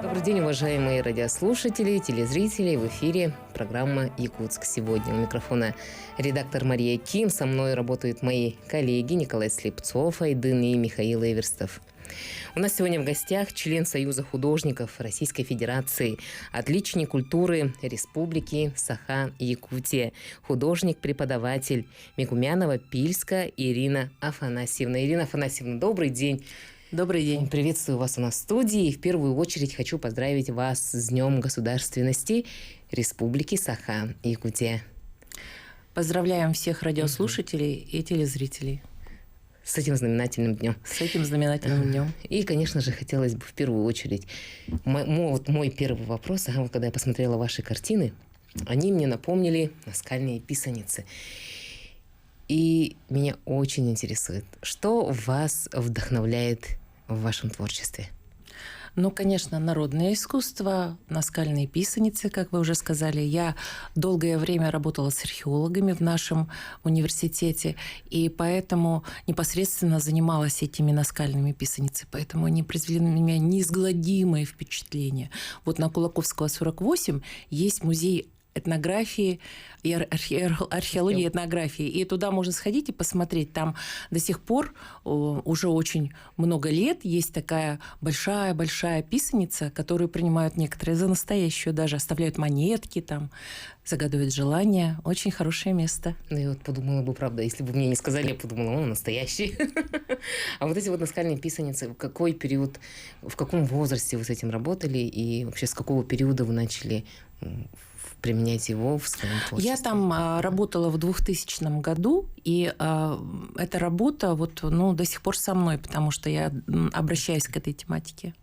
Добрый день, уважаемые радиослушатели, телезрители. В эфире программа «Якутск сегодня». У микрофона редактор Мария Ким. Со мной работают мои коллеги Николай Слепцов, Айдын и Михаил Эверстов. У нас сегодня в гостях член Союза художников Российской Федерации, отличник культуры Республики Саха-Якутия, художник-преподаватель Микумянова-Пильска Ирина Афанасьевна. Ирина Афанасьевна, добрый день. Добрый день. Приветствую вас у нас в студии. И в первую очередь хочу поздравить вас с Днем государственности Республики Саха-Якутия. Поздравляем всех радиослушателей и телезрителей. С этим знаменательным днем. С этим знаменательным днем. И, конечно же, хотелось бы в первую очередь... Мой первый вопрос, когда я посмотрела ваши картины, они мне напомнили наскальные писаницы. И меня очень интересует, что вас вдохновляет в вашем творчестве? Ну, конечно, народное искусство, наскальные писаницы, как вы уже сказали. Я долгое время работала с археологами в нашем университете, и поэтому непосредственно занималась этими наскальными писаницами. Поэтому они произвели на меня неизгладимое впечатление. Вот на Кулаковского, 48 есть музей этнографии и археологии и этнографии. И туда можно сходить и посмотреть. Там до сих пор уже очень много лет есть такая большая-большая писаница, которую принимают некоторые за настоящую, даже оставляют монетки там, загадывают желания. Очень хорошее место. Ну, я вот подумала бы, правда, если бы мне не сказали, я подумала, настоящий. А вот эти вот наскальные писаницы, в какой период, в каком возрасте вы с этим работали, и вообще с какого периода вы начали применять его в своем творчестве? Я там работала в 2000 году, и эта работа до сих пор со мной, потому что я обращаюсь к этой тематике.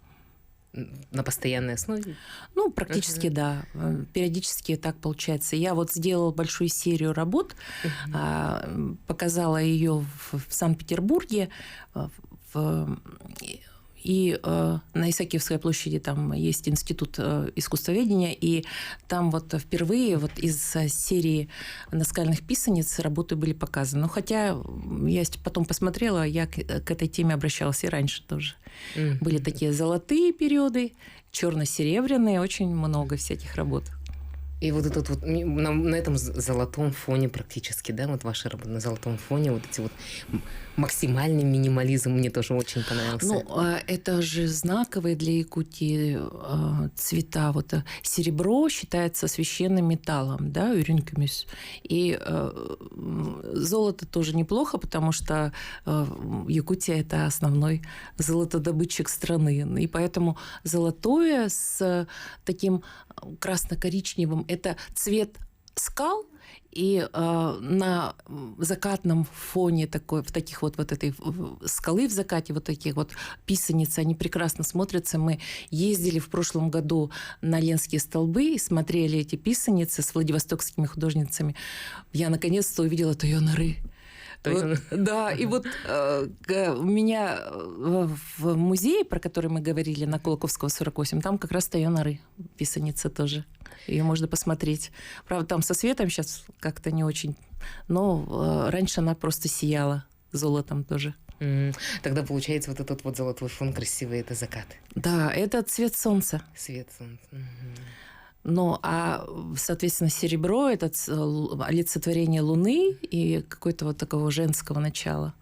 На постоянной основе? Ну, практически, да. Периодически так получается. Я сделала большую серию работ, показала ее в Санкт-Петербурге, и на Исаакиевской площади там есть институт искусствоведения, и там впервые из серии наскальных писаниц работы были показаны. Но хотя я потом посмотрела, я к этой теме обращалась и раньше тоже. Были такие золотые периоды, черно-серебряные, очень много всяких работ. И вот этот на этом золотом фоне практически, да, ваша работа на золотом фоне, эти максимальный минимализм мне тоже очень понравился. Ну, это же знаковые для Якутии цвета. Серебро считается священным металлом, да, урюнкамис. И золото тоже неплохо, потому что Якутия – это основной золотодобытчик страны. И поэтому золотое с таким красно-коричневым – это цвет скал, и на закатном фоне этой скалы в закате, такие писаницы, они прекрасно смотрятся. Мы ездили в прошлом году на Ленские столбы и смотрели эти писаницы с владивостокскими художницами. Я наконец-то увидела Тойонары. Да, и у меня в музее, про который мы говорили, на Кулаковского, 48, там как раз Тойонары, писаница тоже. Ее можно посмотреть. Правда, там со светом сейчас как-то не очень, но раньше она просто сияла золотом тоже. Тогда получается этот золотой фон красивый, это закат. Да, это цвет солнца. Цвет солнца. Соответственно, серебро – это олицетворение Луны и какой-то такого женского начала.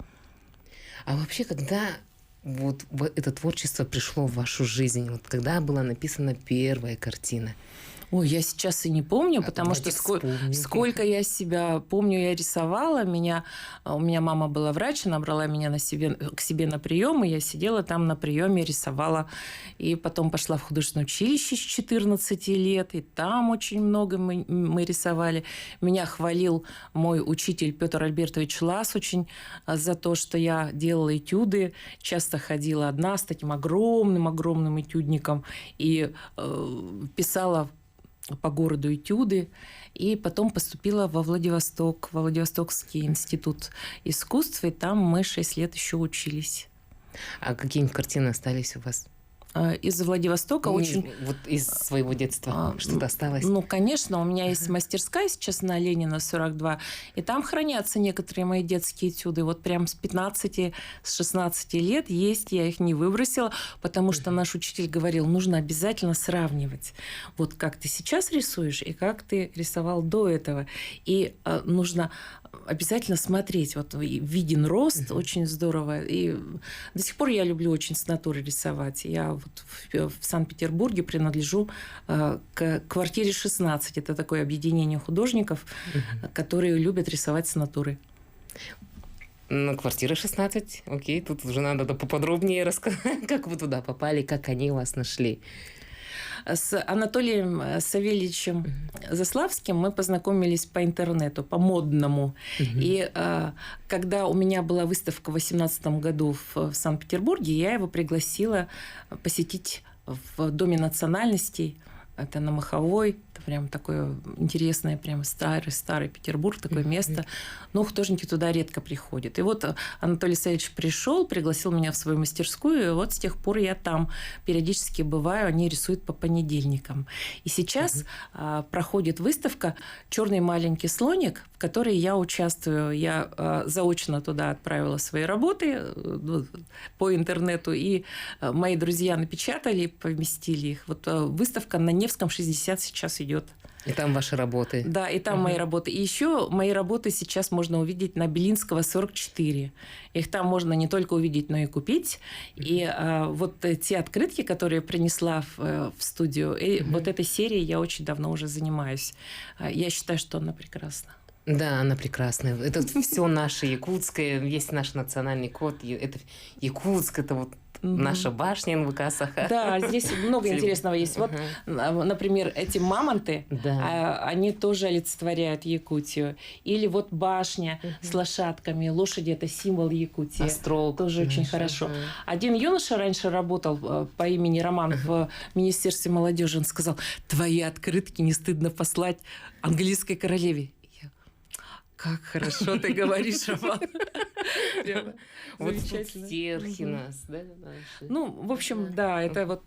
А вообще, когда это творчество пришло в вашу жизнь, когда была написана первая картина? Ой, я сейчас и не помню, потому что сколько я себя помню, я рисовала. У меня мама была врач, она брала меня к себе на прием, и я сидела там на приеме, рисовала. И потом пошла в художественное училище с 14 лет, и там очень много мы рисовали. Меня хвалил мой учитель Петр Альбертович Лас очень за то, что я делала этюды. Часто ходила одна с таким огромным этюдником и писала по городу этюды, и потом поступила во Владивосток, в Владивостокский институт искусств, и там мы 6 лет еще учились. А какие-нибудь картины остались у вас? из Владивостока. Очень... Вот из своего детства что-то осталось? Ну, конечно, у меня есть мастерская сейчас на Ленина 42, и там хранятся некоторые мои детские этюды. Вот прям с 15, с 16 лет есть, я их не выбросила, потому что наш учитель говорил, нужно обязательно сравнивать. Вот как ты сейчас рисуешь и как ты рисовал до этого. И нужно обязательно смотреть. Вот виден рост, очень здорово. И до сих пор я люблю очень с натуры рисовать. Я вот в Санкт-Петербурге принадлежу к квартире 16. Это такое объединение художников, которые любят рисовать с натуры. Ну, квартира 16, окей, тут уже надо поподробнее рассказать, как вы туда попали, как они вас нашли. С Анатолием Савельевичем Заславским мы познакомились по интернету, по модному. И когда у меня была выставка в 2018 году в Санкт-Петербурге, я его пригласила посетить в Доме национальностей. Это на Маховой. Это прям такое интересное, прям старый Петербург, такое место. Но художники туда редко приходят. И вот Анатолий Савельевич пришел, пригласил меня в свою мастерскую, и вот с тех пор я там периодически бываю. Они рисуют по понедельникам. И сейчас проходит выставка «Черный маленький слоник», в которой я участвую. Я заочно туда отправила свои работы по интернету, и мои друзья напечатали, поместили их. Вот выставка на Невском 60 сейчас идет. И там ваши работы. Да, и там мои работы. И еще мои работы сейчас можно увидеть на Белинского 44. Их там можно не только увидеть, но и купить. И вот те открытки, которые я принесла в студию, вот этой серией я очень давно уже занимаюсь. Я считаю, что она прекрасна. Да, она прекрасная. Это все наше якутское. Есть наш национальный код. Это Якутск, это вот наша башня НВК Саха. Да, здесь много интересного есть. Вот, например, эти мамонты, они тоже олицетворяют Якутию. Или вот башня с лошадками. Лошади – это символ Якутии. Острог. Тоже очень хорошо. Один юноша раньше работал по имени Роман в Министерстве молодежи. Он сказал, твои открытки не стыдно послать английской королеве. Как хорошо ты говоришь, Роман. Вот стерхи нас, да? Ну, в общем, да, это вот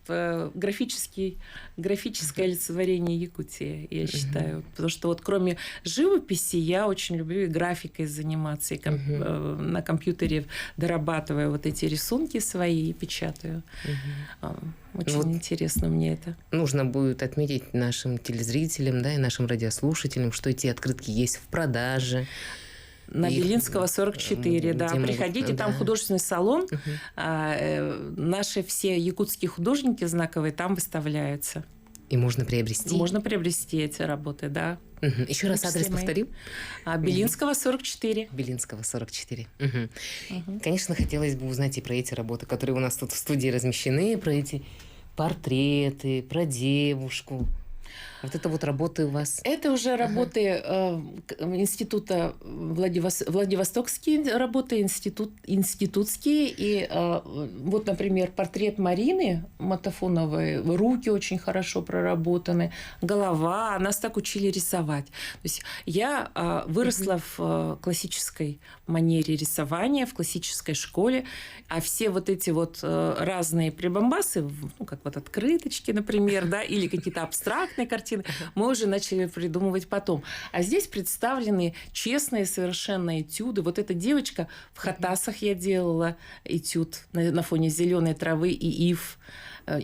графическое олицетворение Якутии, я считаю. Потому что вот кроме живописи я очень люблю и графикой заниматься, и на компьютере дорабатываю вот эти рисунки свои и печатаю. Очень интересно мне это. Нужно будет отметить нашим телезрителям, да, и нашим радиослушателям, что эти открытки есть в продаже. На Белинского 44, да. Приходите, там художественный салон. Наши все якутские художники знаковые там выставляются. И можно приобрести? Можно приобрести эти работы, да. Еще раз адрес повторим. Белинского 44. Белинского 44. Конечно, хотелось бы узнать и про эти работы, которые у нас тут в студии размещены, про эти портреты, про девушку. Вот это вот работы у вас? Это уже работы института Владивостокские работы, институтские. И вот, например, портрет Марины Матафоновой. Руки очень хорошо проработаны, голова. Нас так учили рисовать. То есть я выросла в классической манере рисования, в классической школе. А все вот эти вот разные прибамбасы, ну, как вот открыточки, например, да, или какие-то абстрактные картины, мы уже начали придумывать потом. А здесь представлены честные совершенно этюды. Вот эта девочка в Хатасах я делала этюд на фоне зеленой травы и ив,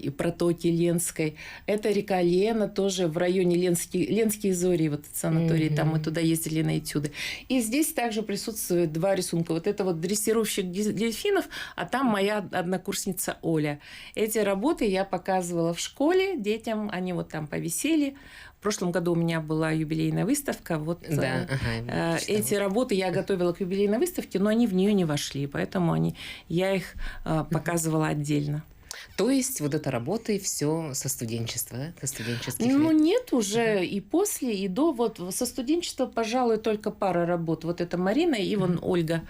и протоки Ленской. Это река Лена, тоже в районе Ленские зори, вот санаторий, там мы туда ездили на этюды. И здесь также присутствуют два рисунка. Вот это вот дрессировщик дельфинов, а там моя однокурсница Оля. Эти работы я показывала в школе детям, они вот там повисели. В прошлом году у меня была юбилейная выставка. Вот эти работы я готовила к юбилейной выставке, но они в нее не вошли, поэтому я их показывала отдельно. То есть вот эта работа и все со студенчества, да? Со студенческих лет? Ну, нет, уже и после, и до. Вот со студенчества, пожалуй, только пара работ. Вот это Марина и вон Ольга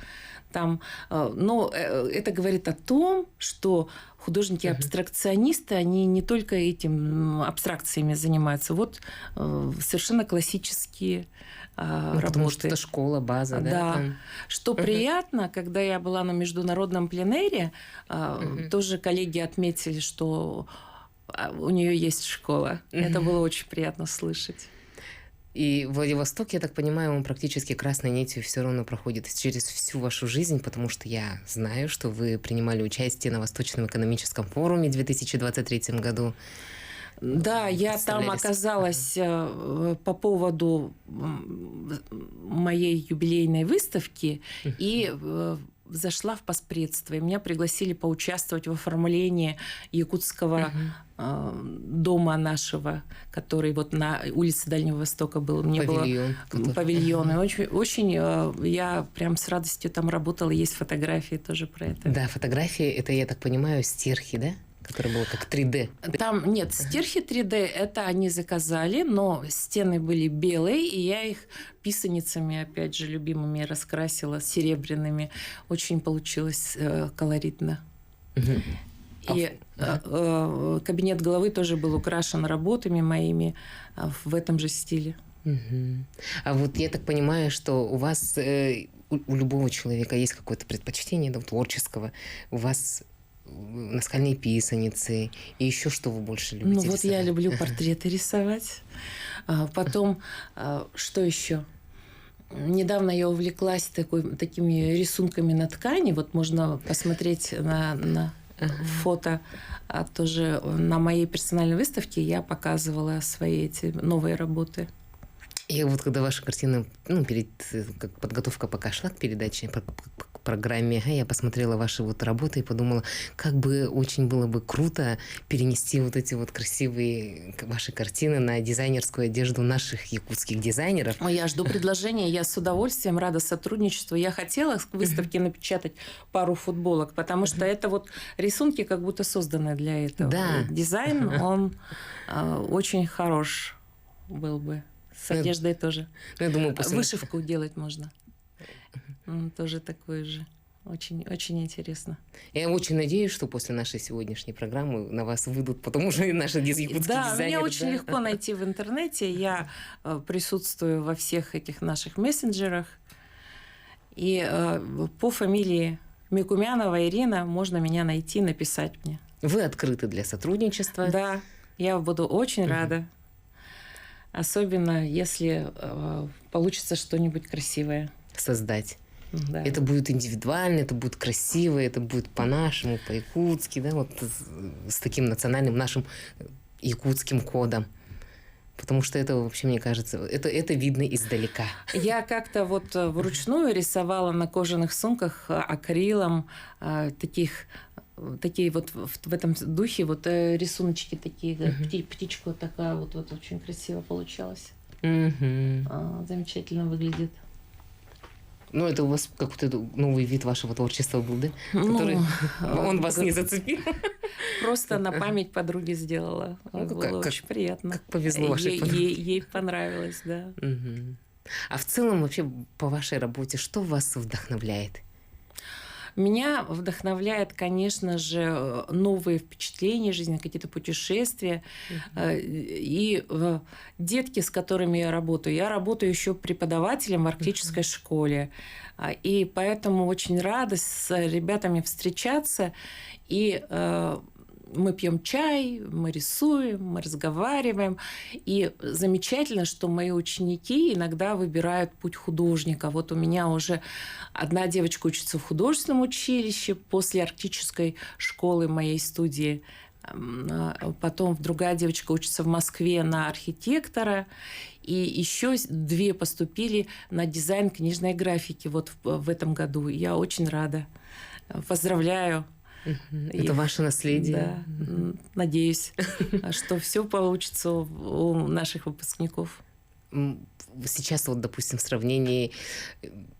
там. Но это говорит о том, что художники-абстракционисты, они не только этим абстракциями занимаются. Вот совершенно классические Ну, потому что это школа, база, да? Да. Там. Что приятно, когда я была на международном пленэре, тоже коллеги отметили, что у нее есть школа. Это было очень приятно слышать. И Владивосток, я так понимаю, он практически красной нитью все равно проходит через всю вашу жизнь, потому что я знаю, что вы принимали участие на Восточном экономическом форуме в 2023 году. Да, я там оказалась по поводу моей юбилейной выставки и зашла в постпредство. И меня пригласили поучаствовать в оформлении якутского дома нашего, который вот на улице Дальнего Востока был. Мне павильон. Было павильон. И очень я прям с радостью там работала. Есть фотографии тоже про это. Да, фотографии, это, я так понимаю, стерхи, да? Которое было как 3D. Там нет, стерхи 3D, это они заказали, но стены были белые, и я их писаницами, опять же, любимыми раскрасила, серебряными. Очень получилось колоритно. И кабинет главы тоже был украшен работами моими в этом же стиле. А вот я так понимаю, что у вас, у любого человека есть какое-то предпочтение, да, творческого. У вас наскальные писаницы и еще что вы больше любите? Ну вот рисовать? я люблю портреты рисовать. Потом, что еще? Недавно я увлеклась такими рисунками на ткани. Вот можно посмотреть на фото. Тоже на моей персональной выставке я показывала свои эти новые работы. И вот когда ваша картина, перед как подготовка пока шла к передаче, к программе, я посмотрела ваши вот работы и подумала, как бы очень было бы круто перенести вот эти вот красивые ваши картины на дизайнерскую одежду наших якутских дизайнеров. Ой, я жду предложения, я с удовольствием рада сотрудничеству. Я хотела к выставке напечатать пару футболок, потому что это вот рисунки как будто созданы для этого. Да. Дизайн, он очень хорош был бы. С одеждой тоже. Я думаю, вышивку делать можно. Тоже такое же. Очень, очень интересно. Я очень надеюсь, что после нашей сегодняшней программы на вас выйдут, потому что и наши якутские дизайнеры. Да, меня очень легко найти в интернете. Я присутствую во всех этих наших мессенджерах. И по фамилии Микумянова Ирина можно меня найти, написать мне. Вы открыты для сотрудничества? Да, я буду очень рада. Особенно, если получится что-нибудь красивое. Создать. Да. Это будет индивидуально, это будет красиво, это будет по-нашему, по-якутски, да, вот с таким национальным нашим якутским кодом. Потому что это вообще, мне кажется, это видно издалека. Я как-то вот вручную рисовала на кожаных сумках акрилом такие вот в этом духе вот рисуночки такие, птичка такая вот очень красиво получалась. Замечательно выглядит. Ну, это у вас какой-то новый вид вашего творчества был, да? Который он вас не зацепил? Просто на память подруги сделала. Было очень приятно. Как повезло вашей подруге. Ей понравилось, да. А в целом вообще по вашей работе что вас вдохновляет? Меня вдохновляет, конечно же, новые впечатления жизни, какие-то путешествия. И детки, с которыми я работаю. Я работаю еще преподавателем в арктической школе. И поэтому очень рада с ребятами встречаться. И мы пьем чай, мы рисуем, мы разговариваем. И замечательно, что мои ученики иногда выбирают путь художника. Вот у меня уже одна девочка учится в художественном училище после арктической школы моей студии. Потом другая девочка учится в Москве на архитектора. И еще 2 поступили на дизайн книжной графики вот в этом году. Я очень рада. Поздравляю. Это ваше наследие. Да, надеюсь, что все получится у наших выпускников. Сейчас вот, допустим, в сравнении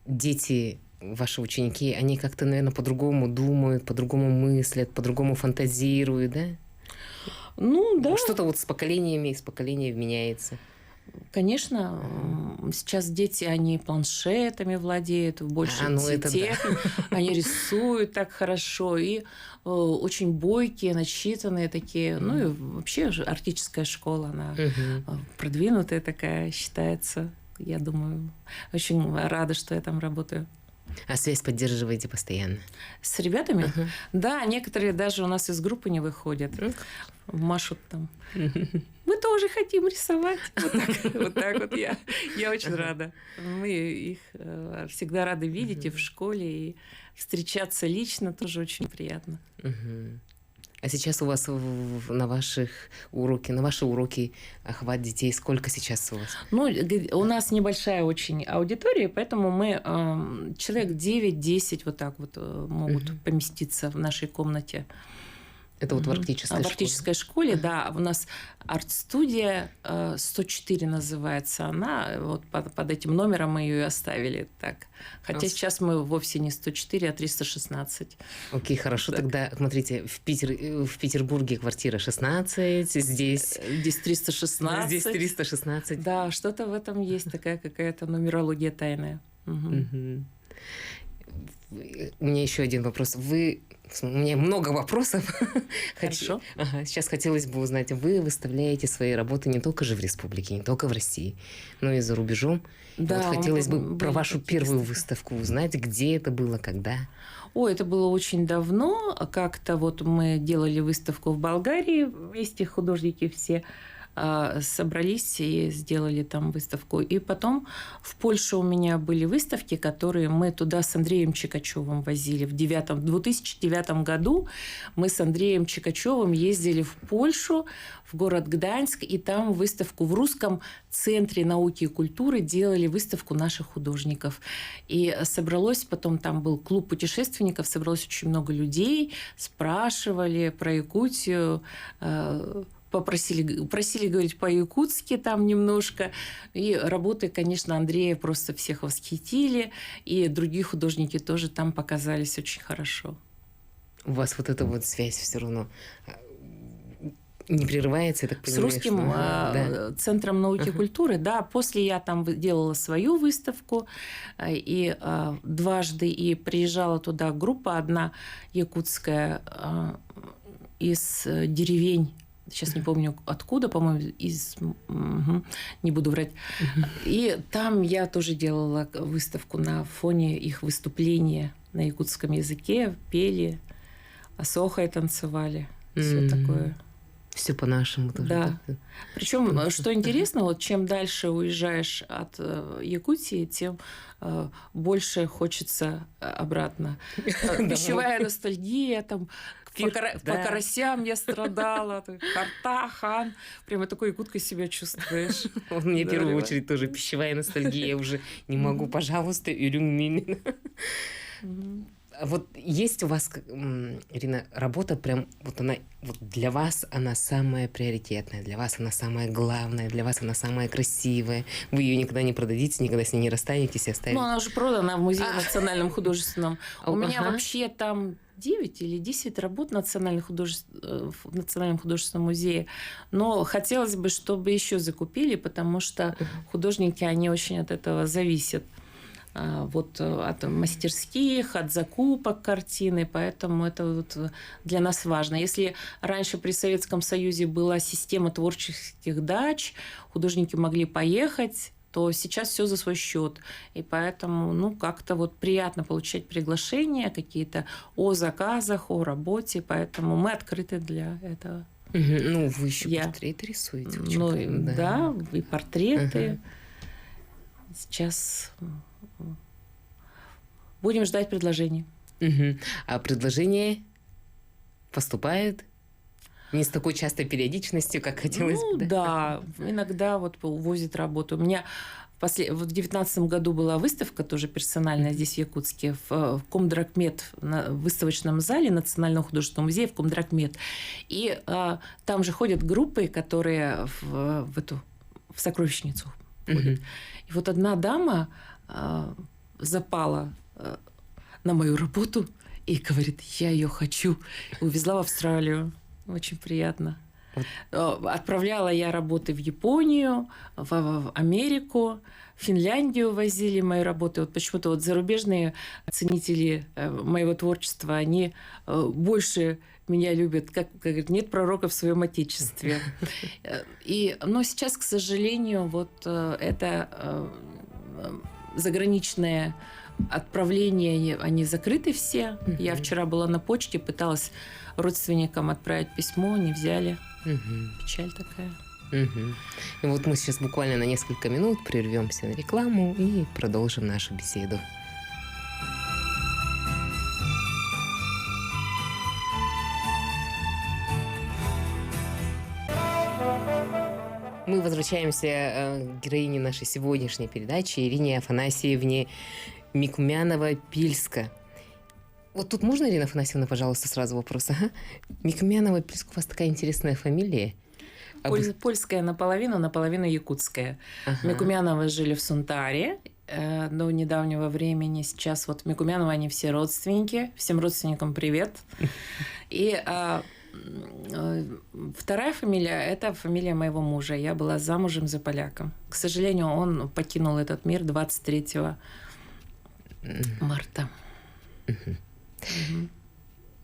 дети, ваши ученики, они как-то, наверное, по-другому думают, по-другому мыслят, по-другому фантазируют, да? Ну, да. Что-то вот с поколениями, из поколения меняется. Конечно, сейчас дети, они планшетами владеют в большей технике, они рисуют так хорошо и очень бойкие, начитанные такие. Ну и вообще арктическая школа, она продвинутая такая считается. я думаю, очень рада, что я там работаю. А связь поддерживаете постоянно? С ребятами? Ага. Да, некоторые даже у нас из группы не выходят. Ну, Машут там. Мы тоже хотим рисовать. Вот так вот я очень рада. Мы их всегда рады видеть и в школе, и встречаться лично тоже очень приятно. Мгм. А сейчас у вас на ваши уроки охват детей сколько сейчас у вас? Ну, у нас небольшая очень аудитория, поэтому мы человек 9-10 вот так вот могут поместиться в нашей комнате. Это вот в арктической В школе? арктической школе, да. У нас арт-студия 104 называется она. Вот под этим номером мы ее и оставили так. Хотя сейчас мы вовсе не 104, а 316. Окей, хорошо. Так. Тогда, смотрите, в Петербурге квартира 16, здесь 316. здесь 316. Да, что-то в этом есть, такая какая-то нумерология тайная. Мгм. У меня еще один вопрос. У меня много вопросов. Хорошо. Ага, сейчас хотелось бы узнать, вы выставляете свои работы не только же в республике, не только в России, но и за рубежом. Да, Вот хотелось бы про были вашу такие первую выставки. выставку узнать, где это было, когда. Ой, это было очень давно. Как-то вот мы делали выставку в Болгарии, вместе художники все собрались и сделали там выставку. И потом в Польше у меня были выставки, которые мы туда с Андреем Чикачевым возили. В 2009 году мы с Андреем Чикачевым ездили в Польшу, в город Гданьск, и там выставку в Русском центре науки и культуры делали выставку наших художников. И собралось потом, там был клуб путешественников, собралось очень много людей, спрашивали про Якутию, просили говорить по-якутски там немножко. И работы, конечно, Андрея просто всех восхитили. И другие художники тоже там показались очень хорошо. У вас вот эта вот связь все равно не прерывается, я так С понимаю? Русским Да. центром науки и культуры, да. После я там делала свою выставку и дважды, и приезжала туда группа одна якутская из деревень. Сейчас не помню откуда, по-моему, не буду врать. И там я тоже делала выставку на фоне их выступления на якутском языке, пели, асохой танцевали, все такое. Все по-нашему тоже. Да. Так. Причем, что интересно, вот чем дальше уезжаешь от Якутии, тем больше хочется обратно. Пищевая ностальгия, там по карасям я страдала, карта, хан. Прямо такой якуткой себя чувствуешь. У меня в первую очередь тоже пищевая ностальгия. Я уже не могу, пожалуйста, Юрюнгмин. Вот есть у вас, Ирина, работа прям, вот она, вот для вас она самая приоритетная, для вас она самая главная, для вас она самая красивая. Вы ее никогда не продадите, никогда с ней не расстанетесь и оставите. Ну, она уже продана в Музее национальном художественном. У меня Ага. вообще там 9 или 10 работ в Национальном художественном музее. Но хотелось бы, чтобы еще закупили, потому что художники, они очень от этого зависят. Вот от мастерских, от закупок картины, поэтому это вот для нас важно. Если раньше при Советском Союзе была система творческих дач, художники могли поехать, то сейчас все за свой счет. И поэтому, ну, как-то вот приятно получать приглашения какие-то о заказах, о работе, поэтому мы открыты для этого. Ну, вы еще портреты рисуете. Да, и портреты. Сейчас будем ждать предложений. А предложения поступают не с такой частой периодичностью, как хотелось бы. Ну, да, иногда вот увозят работу. У меня в 2019 году была выставка тоже персональная здесь, в Якутске, в Комдракмет, в выставочном зале Национального художественного музея в Комдракмет. И там же ходят группы, которые в сокровищницу ходят. И вот одна дама запала на мою работу и говорит, я ее хочу. Увезла в Австралию. Очень приятно. Отправляла я работы в Японию, в Америку, в Финляндию возили мои работы. Вот почему-то вот зарубежные ценители моего творчества, они больше меня любят, как говорят, нет пророка в своем отечестве. Но сейчас, к сожалению, вот это заграничные отправления, они закрыты все. Я вчера была на почте, пыталась родственникам отправить письмо, не взяли. Печаль такая. И вот мы сейчас буквально на несколько минут прервемся на рекламу и продолжим нашу беседу. Мы возвращаемся к героине нашей сегодняшней передачи Ирине Афанасьевне Микумянова-Пильска. Вот тут можно, Ирина Афанасьевна, пожалуйста, сразу вопрос? Ага. Микумянова-Пильска, у вас такая интересная фамилия. Польская наполовину якутская. Ага. Микумяновы жили в Сунтаре до недавнего времени. Сейчас вот Микумяновы, они все родственники. Всем родственникам привет. И вторая фамилия – это фамилия моего мужа. Я была замужем за поляком. К сожалению, он покинул этот мир 23 марта.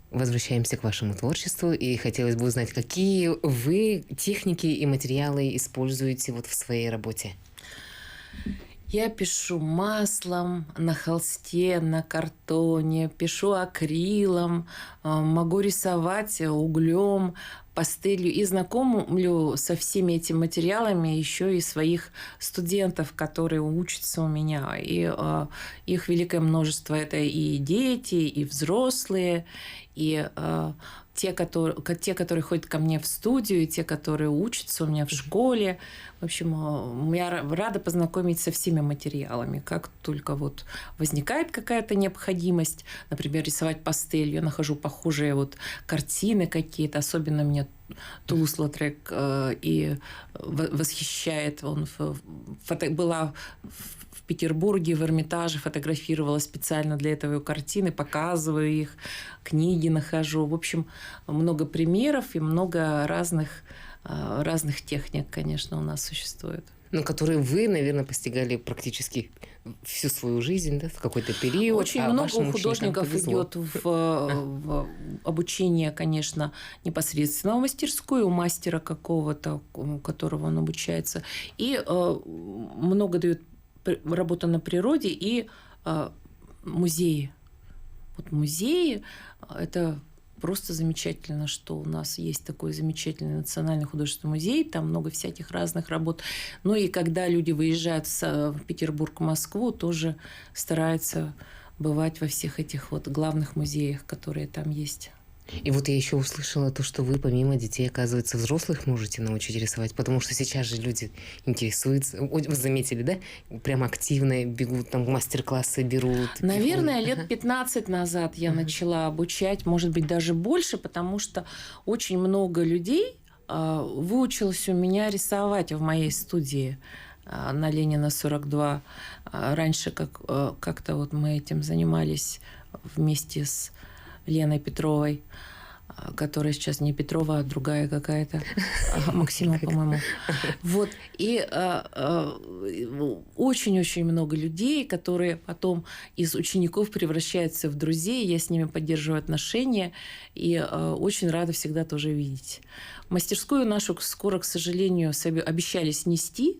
Возвращаемся к вашему творчеству, и хотелось бы узнать, какие вы техники и материалы используете вот в своей работе? Я пишу маслом, на холсте, на картоне, пишу акрилом, могу рисовать углем, пастелью и знакомлю со всеми этими материалами еще и своих студентов, которые учатся у меня. И их великое множество. Это и дети, и взрослые, и те, которые ходят ко мне в студию, и те, которые учатся у меня в школе. В общем, я рада познакомить со всеми материалами. Как только вот возникает какая-то необходимость, например, рисовать пастелью, я нахожу похожие вот картины какие-то, особенно мне Тулус-Лотрек и восхищает. Он была в Петербурге, в Эрмитаже, фотографировала специально для этого картины, показываю их, книги нахожу. В общем, много примеров и много разных техник, конечно, у нас существует. Ну, которые вы, наверное, постигали практически всю свою жизнь, да, в какой-то период. Очень много у художников идет в обучение, конечно, непосредственно в мастерскую, у мастера какого-то, у которого он обучается. И много дают работа на природе и музеи. Вот музеи – это просто замечательно, что у нас есть такой замечательный национальный художественный музей, там много всяких разных работ. Ну и когда люди выезжают в Петербург, Москву, тоже стараются бывать во всех этих вот главных музеях, которые там есть. И вот я еще услышала то, что вы помимо детей, оказывается, взрослых можете научить рисовать, потому что сейчас же люди интересуются, вы заметили, да, прям активно бегут, там мастер-классы берут. Наверное, лет 15 назад я начала обучать, может быть, даже больше, потому что очень много людей выучилось у меня рисовать в моей студии на Ленина 42. Раньше как-то вот мы этим занимались вместе с Леной Петровой, которая сейчас не Петрова, а другая какая-то, Максима, по-моему. Вот. И очень-очень много людей, которые потом из учеников превращаются в друзей. Я с ними поддерживаю отношения и очень рада всегда тоже видеть. Мастерскую нашу скоро, к сожалению, обещали снести,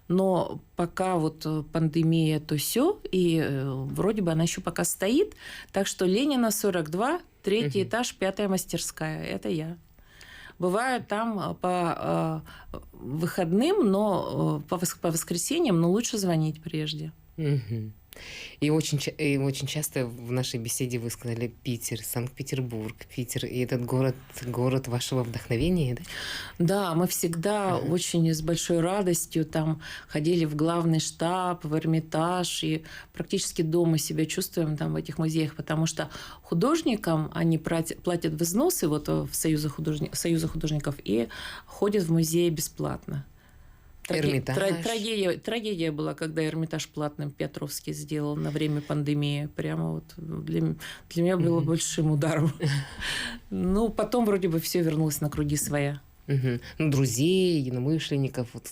но пока вот пандемия, то все, и вроде бы она еще пока стоит. Так что Ленина 42, 3-й этаж, 5-я мастерская. Это я. Бываю там по выходным, но по воскресеньям, но лучше звонить прежде. И очень часто в нашей беседе вы сказали Питер, Санкт-Петербург, Питер. И этот город вашего вдохновения, да? Да, мы всегда очень с большой радостью там ходили в главный штаб, в Эрмитаж, и практически дома себя чувствуем там в этих музеях, потому что художникам они платят взносы вот в Союза художников и ходят в музей бесплатно. Трагедия была, когда Эрмитаж платным Петровский сделал на время пандемии. Прямо вот для меня было большим ударом. Ну, потом вроде бы все вернулось на круги своя. Ну, друзей, единомышленников, вот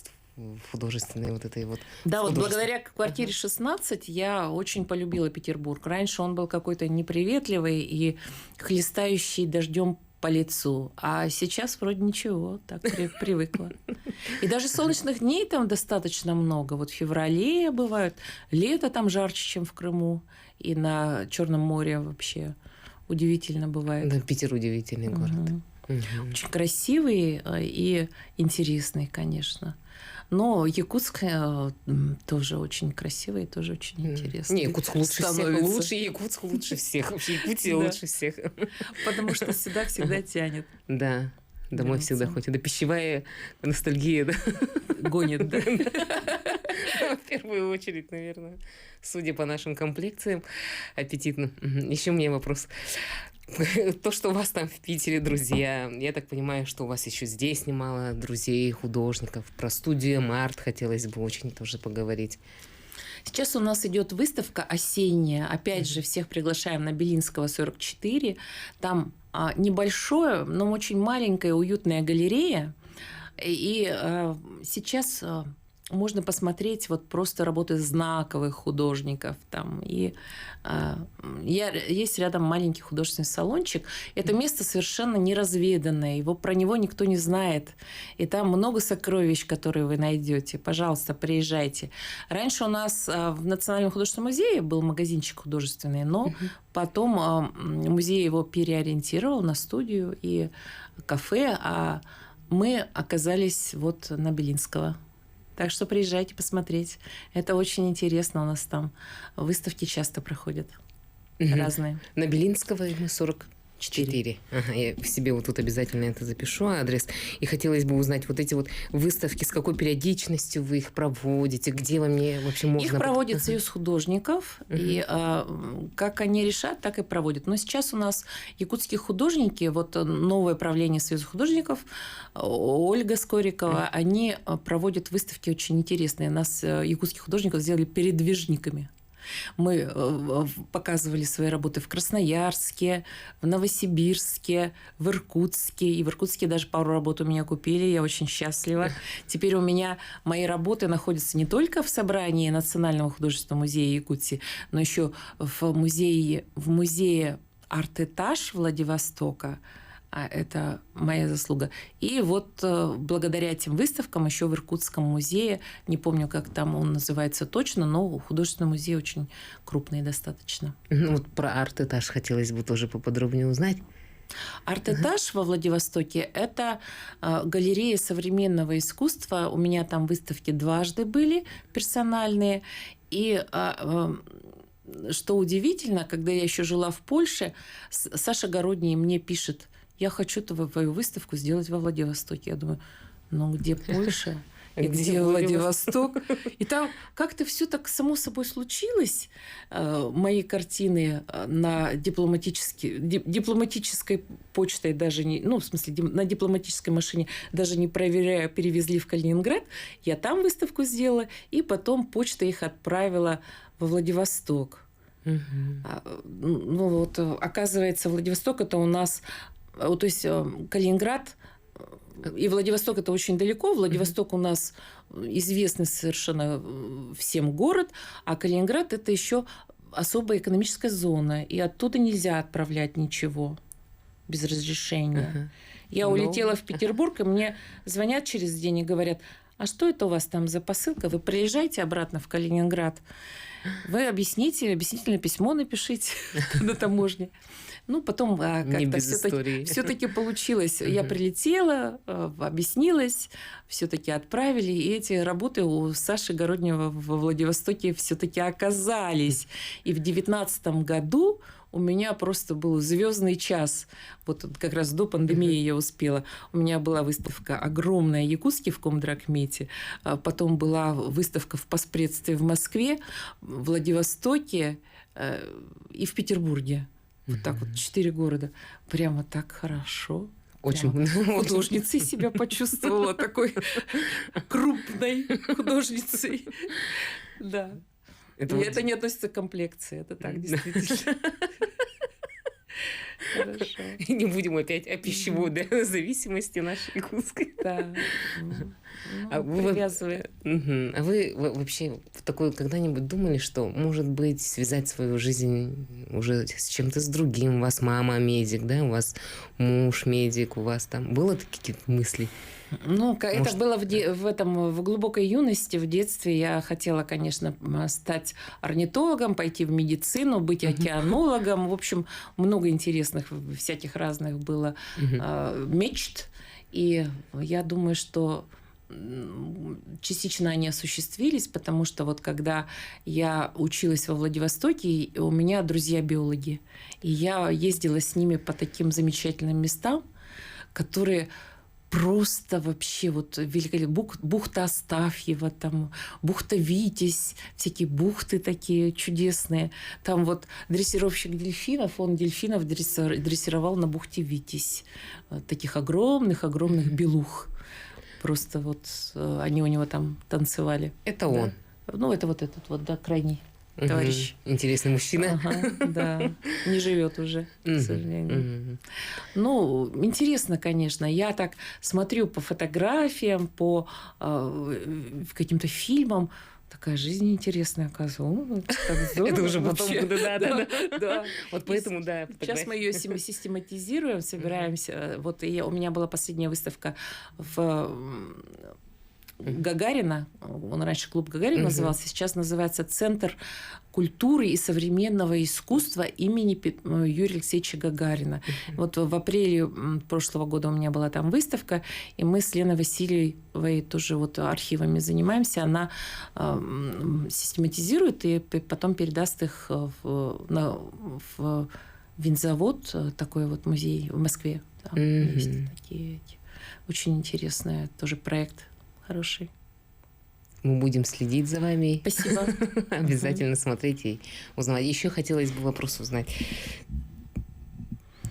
художественной вот этой вот... Да, вот благодаря квартире 16 я очень полюбила Петербург. Раньше он был какой-то неприветливый и хлестающий дождем по лицу. А сейчас вроде ничего, так привыкла. И даже солнечных дней там достаточно много. Вот в феврале бывают, лето там жарче, чем в Крыму. И на Черном море вообще удивительно бывает. Да, Питер удивительный город. Очень красивый и интересный, конечно. Но Якутск тоже очень красивый, тоже очень интересный. Не, Якутск лучше всех. Лучше Якутск лучше всех. Вообще Якутия лучше всех. Потому что сюда всегда тянет. Да. Домой всегда хочет. Да, пищевая ностальгия, да? Гонит, да. В первую очередь, наверное. Судя по нашим комплекциям, аппетитно. Еще у меня вопрос. То, что у вас там в Питере друзья, я так понимаю, что у вас еще здесь немало друзей, художников. Про студию Март хотелось бы очень тоже поговорить. Сейчас у нас идет выставка осенняя. Опять же, всех приглашаем на Белинского, 44. Там небольшое, но очень маленькая, уютная галерея. И сейчас можно посмотреть вот просто работы знаковых художников там. И есть рядом маленький художественный салончик. Это место совершенно неразведанное. Про него никто не знает. И там много сокровищ, которые вы найдете. Пожалуйста, приезжайте. Раньше у нас в Национальном художественном музее был магазинчик художественный, но потом музей его переориентировал на студию и кафе, а мы оказались вот на Белинского. Так что приезжайте посмотреть. Это очень интересно. У нас там выставки часто проходят. Разные. На Белинского мы 44. Ага, я себе вот тут обязательно это запишу, адрес. И хотелось бы узнать вот эти вот выставки, с какой периодичностью вы их проводите, где вам вообще можно... Их проводит Союз художников, и как они решат, так и проводят. Но сейчас у нас якутские художники, вот новое правление Союза художников, Ольга Скорикова, они проводят выставки очень интересные. Нас, якутских художников, сделали передвижниками. Мы показывали свои работы в Красноярске, в Новосибирске, в Иркутске. И в Иркутске даже пару работ у меня купили. Я очень счастлива. Теперь у меня мои работы находятся не только в собрании Национального художественного музея Якутии, но еще в музее «Арт-этаж» Владивостока. Это моя заслуга. И вот благодаря этим выставкам еще в Иркутском музее, не помню, как там он называется точно, но художественный музей очень крупный достаточно. Вот про арт-этаж хотелось бы тоже поподробнее узнать. Арт-этаж во Владивостоке – это галерея современного искусства. У меня там выставки дважды были персональные. И что удивительно, когда я еще жила в Польше, Саша Городний мне пишет: я хочу твою выставку сделать во Владивостоке. Я думаю, ну где Польша? И где Владивосток? И там как-то все так само собой случилось. Мои картины на дипломатической почтой даже не... Ну, в смысле, на дипломатической машине даже не проверяя, перевезли в Калининград. Я там выставку сделала, и потом почта их отправила во Владивосток. Ну, вот, оказывается, Владивосток – это у нас... То есть Калининград и Владивосток – это очень далеко. Владивосток у нас известный совершенно всем город, а Калининград – это еще особая экономическая зона, и оттуда нельзя отправлять ничего без разрешения. Я улетела в Петербург, и мне звонят через день и говорят: а что это у вас там за посылка? Вы приезжайте обратно в Калининград. Вы объяснительное письмо напишите на таможне. Ну, потом как-то все-таки получилось. Я прилетела, объяснилась, все-таки отправили. И эти работы у Саши Городнего во Владивостоке все-таки оказались. И в 2019 году у меня просто был звездный час. Вот как раз до пандемии я успела. У меня была выставка огромная якутский в Комдракмете. Потом была выставка в Поспредстве в Москве, в Владивостоке и в Петербурге. Вот так вот 4 города. Прямо так хорошо. Очень художницей себя почувствовала, такой крупной художницей. Да. И это не относится к комплекции. Это так, действительно. Хорошо. И не будем опять о пищевой зависимости нашей якутской. Да. А вы Привязывает. А вы вообще в такое когда-нибудь думали, что, может быть, связать свою жизнь уже с чем-то с другим? У вас мама медик, да? У вас муж медик, у вас там... Было какие-то мысли? Ну, это Может, было в глубокой юности, в детстве. Я хотела, конечно, стать орнитологом, пойти в медицину, быть океанологом. В общем, много интересных, всяких разных было мечт. И я думаю, что частично они осуществились, потому что вот когда я училась во Владивостоке, у меня друзья-биологи. И я ездила с ними по таким замечательным местам, которые... Просто вообще вот великолепно. Бухта Астафьева, там, бухта Витязь, всякие бухты такие чудесные. Там вот дрессировщик дельфинов, он дельфинов дрессировал на бухте Витязь. Таких огромных белух. Просто вот они у него там танцевали. Это он? Ну, это вот этот вот, да, крайний товарищ. Интересный мужчина. Ага, да. Не живет уже, к сожалению. Ну, интересно, конечно. Я так смотрю по фотографиям, по каким-то фильмам. Такая жизнь интересная, оказывается. Это уже потом, да. Вот поэтому, да. Сейчас мы ее систематизируем, собираемся. Вот у меня была последняя выставка в Гагарина, он раньше клуб Гагарина назывался, сейчас называется Центр культуры и современного искусства имени Юрия Алексеевича Гагарина. Вот в апреле прошлого года у меня была там выставка, и мы с Леной Васильевой тоже вот архивами занимаемся. Она систематизирует и потом передаст их в винзавод, такой вот музей в Москве. Там есть такие очень интересный тоже проект. Хороший. Мы будем следить за вами. Спасибо. Обязательно смотреть и узнавать. Еще хотелось бы вопрос узнать.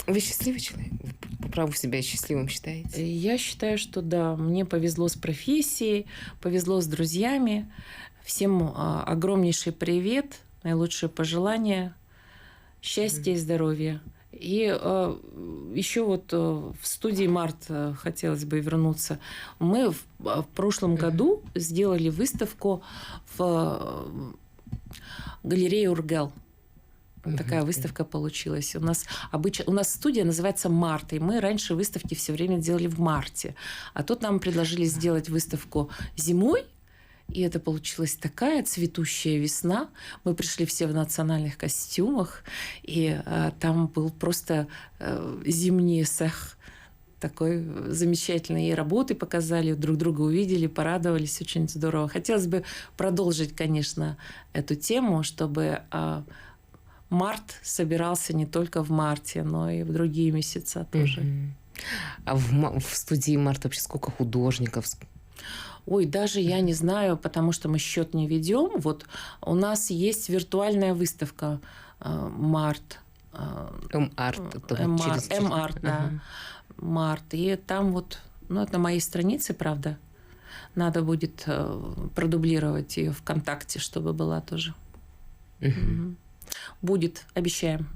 Вы счастливый человек? Вы по праву себя счастливым считаете? Я считаю, что да. Мне повезло с профессией, повезло с друзьями. Всем огромнейший привет, наилучшие пожелания, счастья и здоровья. И еще вот в студии «Март» хотелось бы вернуться. Мы в прошлом году сделали выставку в галерее «Ургел». Такая выставка получилась. У нас студия называется «Март», и мы раньше выставки все время делали в марте. А тут нам предложили сделать выставку зимой, и это получилась такая цветущая весна. Мы пришли все в национальных костюмах, и там был просто зимний сэх. Такой замечательный. И работы показали, друг друга увидели, порадовались. Очень здорово. Хотелось бы продолжить, конечно, эту тему, чтобы март собирался не только в марте, но и в другие месяца тоже. А в студии «Март» вообще сколько художников? Ой, даже я не знаю, потому что мы счет не ведем. Вот у нас есть виртуальная выставка «Март». М-арт, да. «Март». И там вот, ну, это на моей странице, правда. Надо будет продублировать ее ВКонтакте, чтобы была тоже. Будет, обещаем.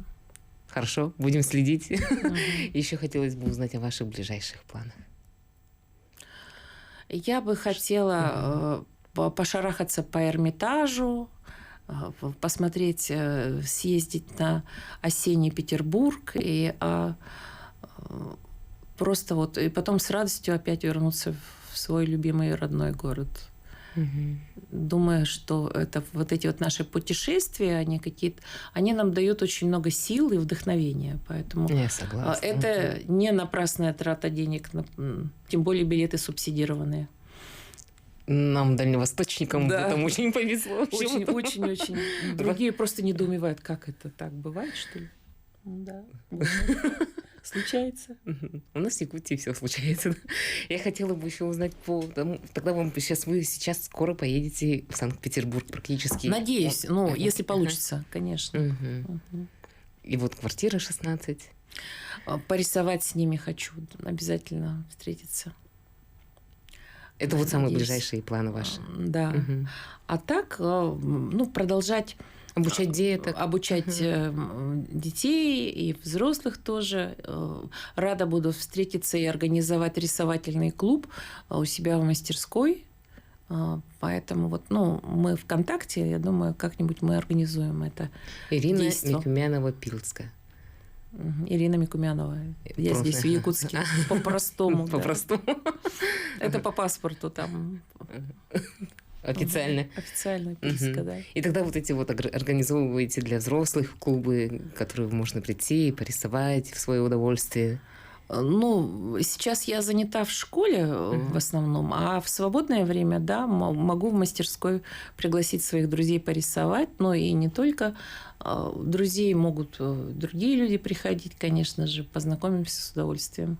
Хорошо, будем следить. Еще хотелось бы узнать о ваших ближайших планах. Я бы хотела пошарахаться по Эрмитажу, посмотреть, съездить на осенний Петербург и просто вот и потом с радостью опять вернуться в свой любимый родной город. Думаю, что это вот эти вот наши путешествия, они нам дают очень много сил и вдохновения, поэтому я согласна. Это не напрасная трата денег, тем более билеты субсидированные. Нам, дальневосточникам, там очень повезло. Очень. Другие просто недоумевают, как это так бывает, что ли? Да. Случается. У нас в Якутии все случается. Я хотела бы еще узнать тогда вы сейчас скоро поедете в Санкт-Петербург практически. Надеюсь, если получится, конечно. И вот квартира 16. Порисовать с ними хочу, обязательно встретиться. Это вот самые ближайшие планы ваши. Да. А так, продолжать Обучать деток. Обучать детей и взрослых тоже. Рада буду встретиться и организовать рисовательный клуб у себя в мастерской. Поэтому вот, ну, мы ВКонтакте, я думаю, как-нибудь мы организуем это. Ирина действо. Микумянова-Пилская. Ирина Микумянова. Я Просто. здесь в Якутске по-простому. да. По-простому. Это по паспорту там. Официально. Официально Пильска, да. И тогда вот эти вот организовываете для взрослых клубы, в которые можно прийти и порисовать в свое удовольствие. Ну, сейчас я занята в школе в основном, а в свободное время, да, могу в мастерской пригласить своих друзей порисовать, но и не только. Друзей могут другие люди приходить, конечно же, познакомимся с удовольствием.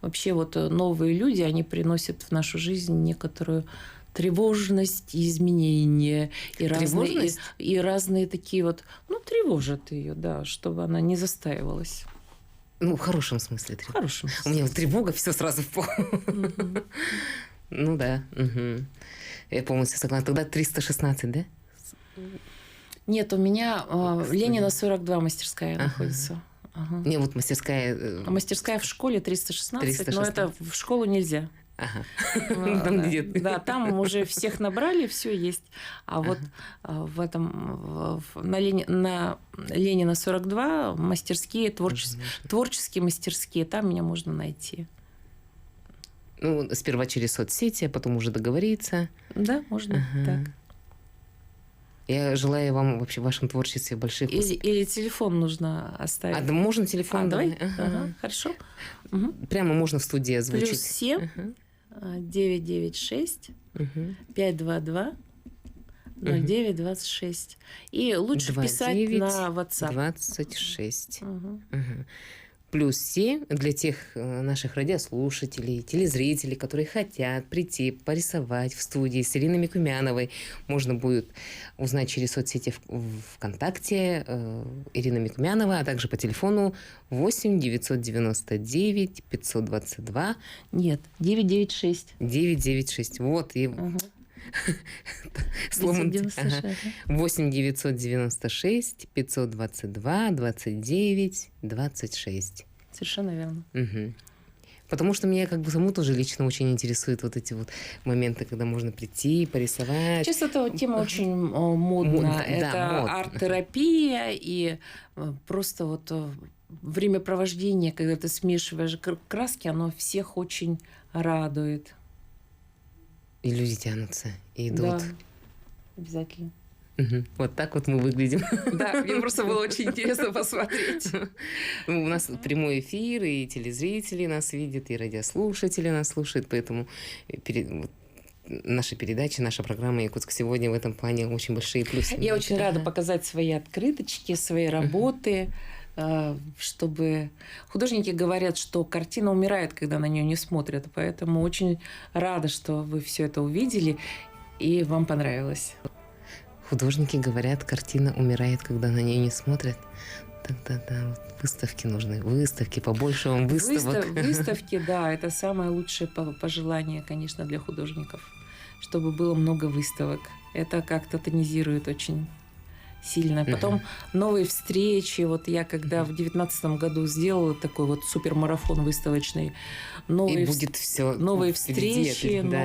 Вообще вот новые люди, они приносят в нашу жизнь некоторую тревожность и изменения. И разные такие вот, ну, тревожат ее, да, чтобы она не застаивалась. Ну, в хорошем смысле. В хорошем смысле. У меня вот тревога, все сразу в пол. Ну да. Я полностью согласна. Тогда 316, да? Нет, у меня Ленина 42 мастерская находится. Не, вот мастерская... Мастерская в школе 316, но это в школу нельзя. Ага. Да, там уже всех набрали, все есть. А вот в этом на Ленина 42 мастерские, творческие мастерские, там меня можно найти. Ну, сперва через соцсети, а потом уже договориться. Да, можно так. Я желаю вам вообще в вашем творчестве больших успехов. Или телефон нужно оставить. Да можно телефон? Давай. Хорошо. Прямо можно в студии озвучить. +7 996 522 0926. И лучше писать на WhatsApp. 26. +7 для тех наших радиослушателей, телезрителей, которые хотят прийти, порисовать в студии с Ириной Микумяновой. Можно будет узнать через соцсети ВКонтакте Ирина Микумянова, а также по телефону 8 999 522. Нет, 996. 996. Вот. И... 8 996 522 29 26. Совершенно верно. Потому что меня как бы саму тоже лично очень интересуют вот эти вот моменты, когда можно прийти, порисовать. Сейчас эта тема очень модна. Это арт-терапия и просто вот времяпровождение, когда ты смешиваешь краски, оно всех очень радует. И люди тянутся, и идут. Да, обязательно. Вот так вот мы выглядим. Да, мне просто было очень интересно посмотреть. У нас прямой эфир, и телезрители нас видят, и радиослушатели нас слушают, поэтому наша передача, наша программа «Якутск сегодня» в этом плане очень большие плюсы. Я очень рада показать свои открыточки, свои работы, чтобы... Художники говорят, что картина умирает, когда на нее не смотрят, поэтому очень рада, что вы все это увидели и вам понравилось. Художники говорят, картина умирает, когда на нее не смотрят. Тогда да, вот выставки нужны, выставки, побольше вам выставок. Выставки, да, это самое лучшее пожелание, конечно, для художников, чтобы было много выставок. Это как-то тонизирует очень сильно. Потом новые встречи. Вот я когда в 2019 году сделала такой вот супермарафон выставочный, новые и будет все встречи,